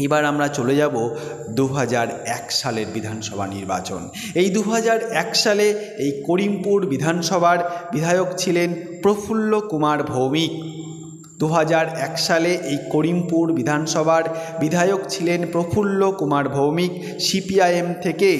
এবার আমরা চলে যাব 2001 সালের বিধানসভা নির্বাচন। এই 2001 সালে এই করিমপুর বিধানসভার বিধায়ক ছিলেন প্রফুল্ল কুমার ভৌমিক। 2001 সালে এই করিমপুর বিধানসভার বিধায়ক ছিলেন প্রফুল্ল কুমার ভৌমিক সিপিআইএম থেকে।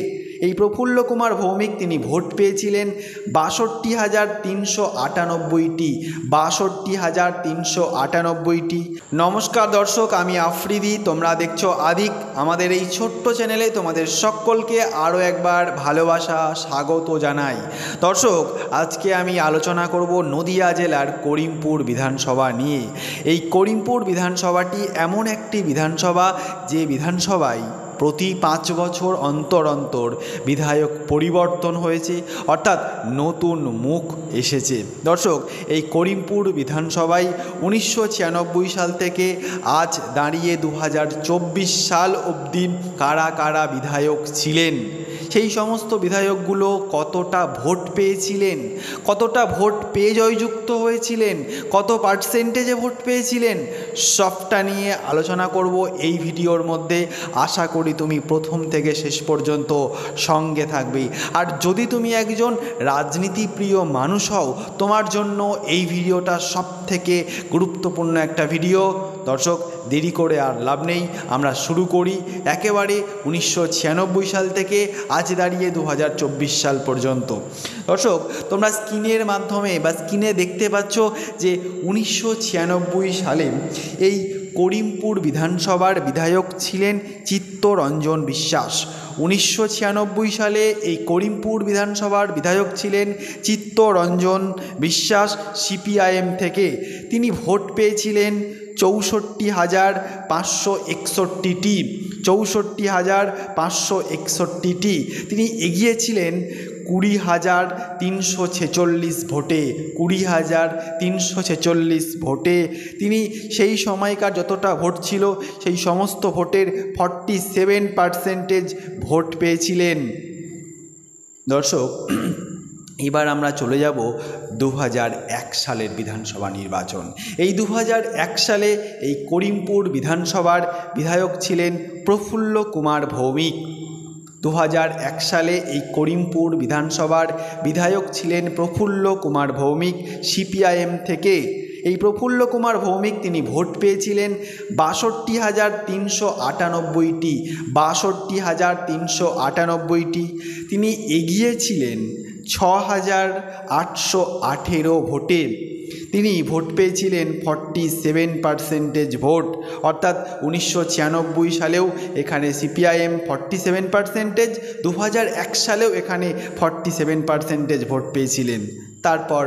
এই প্রফুল্ল কুমার ভৌমিক তিনি ভোট পেয়েছিলেন 62,398টি। নমস্কার দর্শক, আমি আফ্রিদি, তোমরা দেখছো আদিক। আমাদের এই ছোট্ট চ্যানেলে তোমাদের সকলকে আরও একবার ভালোবাসা স্বাগত জানাই। দর্শক, আজকে আমি আলোচনা করব নদিয়া জেলার করিমপুর বিধানসভা নিয়ে। এই করিমপুর বিধানসভাটি এমন একটি বিধানসভা যে বিধানসভায় প্রতি 5 বছর অন্তর অন্তর বিধায়ক পরিবর্তন হয়েছে, অর্থাৎ নতুন মুখ এসেছে। দর্শক, এই করিমপুর বিধানসভায় 1996 সাল থেকে আজ দাঁড়িয়ে 2024 সাল অবধি কারা কারা বিধায়ক ছিলেন, সেই সমস্ত বিধায়কগুলো কতটা ভোট পেয়েছিলেন, কতটা ভোট পেয়ে জয়যুক্ত হয়েছিলেন, কত পার্সেন্টেজে ভোট পেয়েছিলেন, সবটা নিয়ে আলোচনা করব এই ভিডিওর মধ্যে। আশা করি তুমি প্রথম থেকে শেষ পর্যন্ত সঙ্গে থাকবে। আর যদি তুমি একজন রাজনীতিপ্রিয় মানুষ হও, তোমার জন্য এই ভিডিওটা সবথেকে গুরুত্বপূর্ণ একটা ভিডিও। দর্শক, দেরি করে আর লাভ নেই, আমরা শুরু করি একেবারে 1996 সাল থেকে আজ দাঁড়িয়ে 2024 সাল পর্যন্ত। দর্শক, তোমরা স্ক্রিনের মাধ্যমে বা স্ক্রিনে দেখতে পাচ্ছ যে 1996 সালে এই করিমপুর বিধানসভার বিধায়ক ছিলেন চিত্তরঞ্জন বিশ্বাস। 1996 সালে এই করিমপুর বিধানসভার বিধায়ক ছিলেন চিত্তরঞ্জন বিশ্বাস সিপিআইএম থেকে। তিনি ভোট পেয়েছিলেন 64,561টি। 64,561টি। তিনি এগিয়েছিলেন 20,346 ভোটে। 20,346 ভোটে তিনি সেই সময়কার যতটা ভোট ছিল সেই সমস্ত ভোটের 47% ভোট পেয়েছিলেন। দর্শক, এবার আমরা চলে যাব 2001 সালের বিধানসভা নির্বাচন। এই 2001 সালে এই করিমপুর বিধানসভার বিধায়ক ছিলেন প্রফুল্ল কুমার ভৌমিক। 2001 সালে এই করিমপুর বিধানসভার বিধায়ক ছিলেন প্রফুল্ল কুমার ভৌমিক সিপিআইএম থেকে। এই প্রফুল্ল কুমার ভৌমিক তিনি ভোট পেয়েছিলেন 62,398টি। 62,398টি। তিনি এগিয়েছিলেন 6,818 ভোটে। তিনি ভোট পেয়েছিলেন 47% ভোট, অর্থাৎ 1996 সালেও এখানে সিপিআইএম 47%, 2001 সালেও এখানে 47% ভোট পেয়েছিলেন। তারপর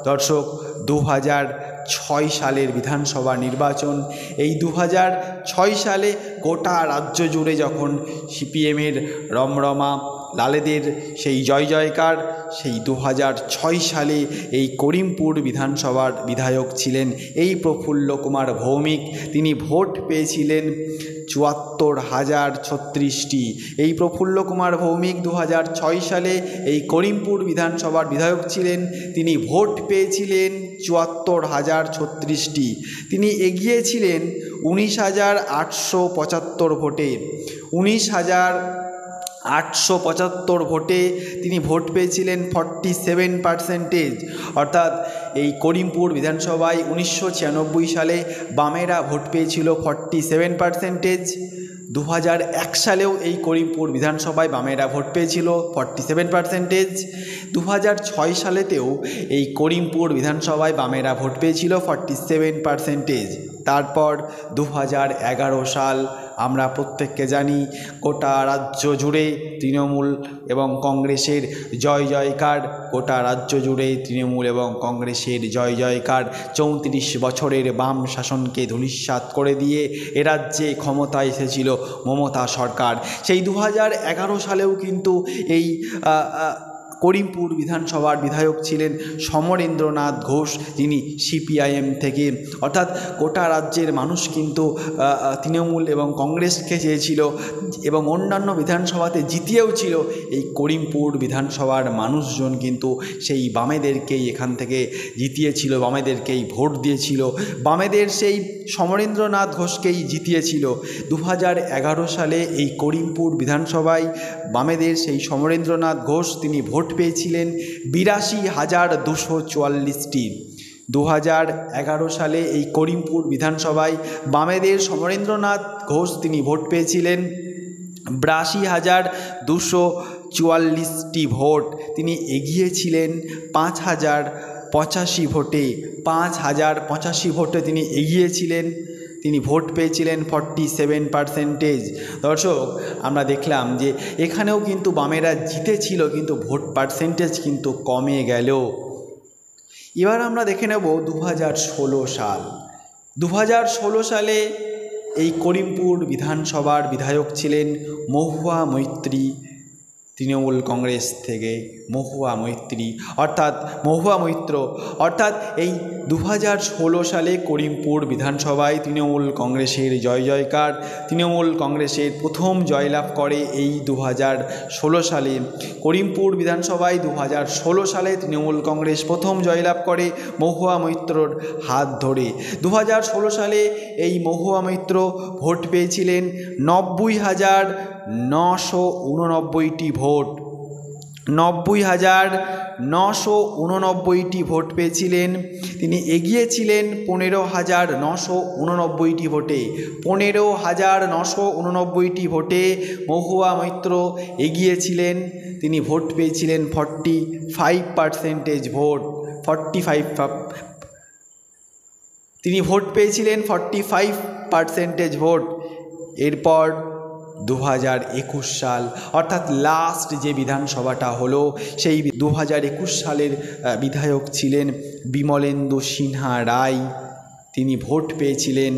দর্শক, 2006 সালের বিধানসভা নির্বাচন। এই 2006 সালে গোটা রাজ্য জুড়ে যখন সিপিএমের রমরমা, লালেদের সেই জয় জয়কার, সেই 2006 সালে এই করিমপুর বিধানসভার বিধায়ক ছিলেন এই প্রফুল্ল কুমার ভৌমিক। তিনি ভোট পেয়েছিলেন 74,036টি। এই প্রফুল্ল কুমার ভৌমিক 2006 সালে এই করিমপুর বিধানসভার বিধায়ক ছিলেন। তিনি ভোট পেয়েছিলেন 74,036টি। তিনি এগিয়েছিলেন 19,875 ভোটে। 19,875 ভোটে তিনি ভোট পেয়েছিলেন 47%, অর্থাৎ এই করিমপুর বিধানসভায় 1996 সালে বামেরা ভোট পেয়েছিল 47%। 2001 সালেও এই করিমপুর বিধানসভায় বামেরা ভোট পেয়েছিল 47%। 2006 সালেতেও এই করিমপুর বিধানসভায় বামেরা ভোট পেয়েছিল 47%। তারপর 2011 সাল, আমরা প্রত্যেককে জানি গোটা রাজ্য জুড়ে তৃণমূল এবং কংগ্রেসের জয় জয়কার। গোটা রাজ্য জুড়ে তৃণমূল এবং কংগ্রেসের জয় জয়কার। 34 বছরের বাম শাসনকে ধূলিসাৎ করে দিয়ে এ রাজ্যে ক্ষমতায় এসেছিল মমতা সরকার। সেই 2011 সালেও কিন্তু এই করিমপুর বিধানসভার বিধায়ক ছিলেন সমরেন্দ্রনাথ ঘোষ, যিনি সিপিআইএম থেকে, অর্থাৎ গোটা রাজ্যের মানুষ কিন্তু তৃণমূল এবং কংগ্রেসকে চেয়েছিল এবং অন্যান্য বিধানসভাতে জিতিয়েও ছিল। এই করিমপুর বিধানসভার মানুষজন কিন্তু সেই বামেদেরকেই এখান থেকে জিতিয়েছিল, বামেদেরকেই ভোট দিয়েছিল, বামেদের সেই সমরেন্দ্রনাথ ঘোষকেই জিতিয়েছিল। 2011 সালে এই করিমপুর বিধানসভায় বামেদের সেই সমরেন্দ্রনাথ ঘোষ তিনি ভোট পেয়েছিলেন 82,244টি। 2011 সালে এই করিমপুর বিধানসভায় বামেদের সমরেন্দ্রনাথ ঘোষ তিনি ভোট পেয়েছিলেন 82,244টি ভোট। তিনি এগিয়েছিলেন 5,085 ভোটে, 5,085 ভোটে তিনি এগিয়েছিলেন। তিনি ভোট পেয়েছিলেন 47%। দর্শক, আমরা দেখলাম যে এখানেও কিন্তু বামেরা জিতেছিল, কিন্তু ভোট পার্সেন্টেজ কিন্তু কমে গেল। এবার আমরা দেখে নেব 2016 সাল। 2016 সালে এই করিমপুর বিধানসভার বিধায়ক ছিলেন মহুয়া মৈত্রী, তৃণমূল কংগ্রেস থেকে মহুয়া মৈত্র, অর্থাৎ এই 2016 সালে করিমপুর বিধানসভায় তৃণমূল কংগ্রেসের জয় জয়কার। তৃণমূল কংগ্রেসের প্রথম জয়লাভ করে এই 2016 সালে করিমপুর বিধানসভায়। 2016 সালে তৃণমূল কংগ্রেস প্রথম জয়লাভ করে মহুয়া মৈত্রর হাত ধরে। 2016 সালে এই মহুয়া মৈত্র ভোট পেয়েছিলেন 90,989টি ভোট। 90,989টি ভোট পেয়েছিলেন। তিনি এগিয়েছিলেন 15,989টি ভোটে। 15,989টি ভোটে মহুয়া মৈত্র এগিয়েছিলেন। তিনি ভোট পেয়েছিলেন 45% ভোট। তিনি ভোট পেয়েছিলেন 45% ভোট। এরপর 2021 সাল, অর্থাৎ লাস্ট যে বিধানসভাটা হলো, সেই 2021 সালের বিধায়ক ছিলেন বিমলেন্দু সিনহা রায়। তিনি ভোট পেয়েছিলেন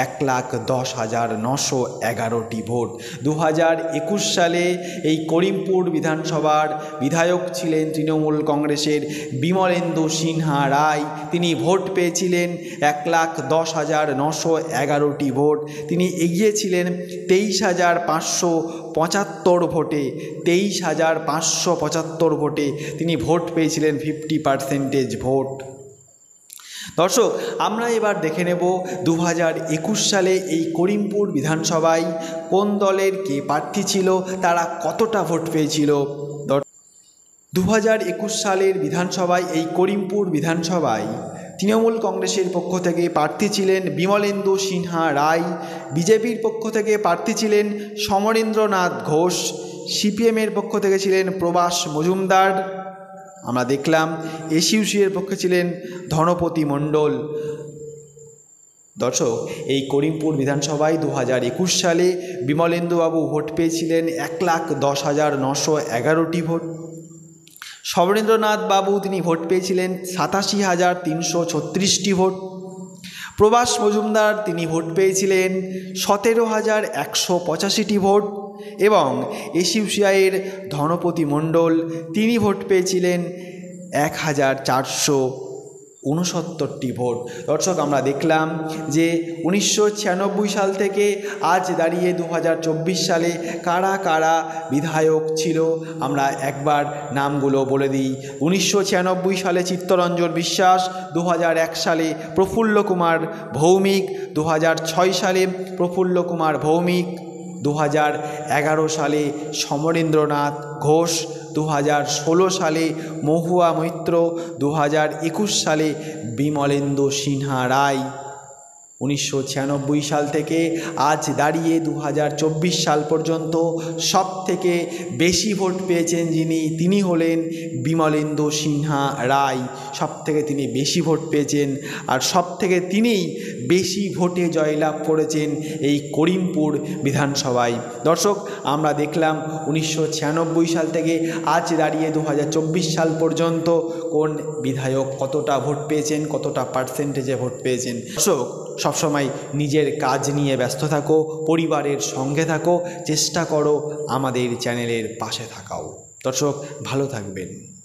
1,10,911টি ভোট। 2021 সালে এই করিমপুর বিধানসভার বিধায়ক ছিলেন তৃণমূল কংগ্রেসের বিমলেন্দু সিনহা রায়। তিনি ভোট পেয়েছিলেন 1,10,911টি ভোট। তিনি এগিয়েছিলেন 23,575 ভোটে। 23,575 ভোটে তিনি ভোট পেয়েছিলেন 50% ভোট। দর্শক, আমরা এবার দেখে নেব 2021 সালে এই করিমপুর বিধানসভায় কোন দলের কে প্রার্থী ছিল, তারা কতটা ভোট পেয়েছিল। 2021 সালের বিধানসভায় এই করিমপুর বিধানসভায় তৃণমূল কংগ্রেসের পক্ষ থেকে প্রার্থী ছিলেন বিমলেন্দু সিনহা রায়। বিজেপির পক্ষ থেকে প্রার্থী ছিলেন সমরেন্দ্রনাথ ঘোষ। সিপিএমের পক্ষ থেকে ছিলেন প্রবাস মজুমদার। আমরা দেখলাম এসইউসি এর পক্ষে ছিলেন ধনপতি মণ্ডল। দর্শক, এই করিমপুর বিধানসভায় 2021 সালে বিমলেন্দুবাবু ভোট পেয়েছিলেন 1,10,911টি ভোট। সমরেন্দ্রনাথ বাবু তিনি ভোট পেয়েছিলেন 87,336টি ভোট। প্রবাস মজুমদার তিনি ভোট পেয়েছিলেন 17,185টি ভোট এবং এসইউসিআইয়ের ধনপতি মণ্ডল তিনি ভোট পেয়েছিলেন 1,469টি ভোট। দর্শক, আমরা দেখলাম যে 1996 সাল থেকে আজ দাঁড়িয়ে 2024 সালে কারা কারা বিধায়ক ছিল, আমরা একবার নামগুলো বলে দিই। 1996 সালে চিত্তরঞ্জন বিশ্বাস, 2001 সালে প্রফুল্ল কুমার ভৌমিক, 2006 সালে প্রফুল্ল কুমার ভৌমিক, 2011 সালে সমরেন্দ্রনাথ ঘোষ, 2016 সালে মহুয়া মৈত্র, 2021 সালে বিমলেন্দু সিনহা রায়। 1996 সাল থেকে আজ দাঁড়িয়ে 2024 সাল পর্যন্ত সব থেকে বেশি ভোট পেয়েছেন যিনি, তিনি হলেন বিমলেন্দু সিনহা রায়। সব থেকে তিনি বেশি ভোট পেয়েছেন আর সব থেকে তিনিই বেশি ভোটে জয়লাভ করেছেন এই করিমপুর বিধানসভায়। দর্শক, আমরা দেখলাম 1996 সাল থেকে আজ দাঁড়িয়ে 2024 সাল পর্যন্ত কোন বিধায়ক কতটা ভোট পেয়েছেন, কতটা পার্সেন্টেজে ভোট পেয়েছেন। দর্শক, সবসময় নিজের কাজ নিয়ে ব্যস্ত থাকো, পরিবারের সঙ্গে থাকো, চেষ্টা করো আমাদের চ্যানেলের পাশে থাকাও। দর্শক ভালো থাকবেন।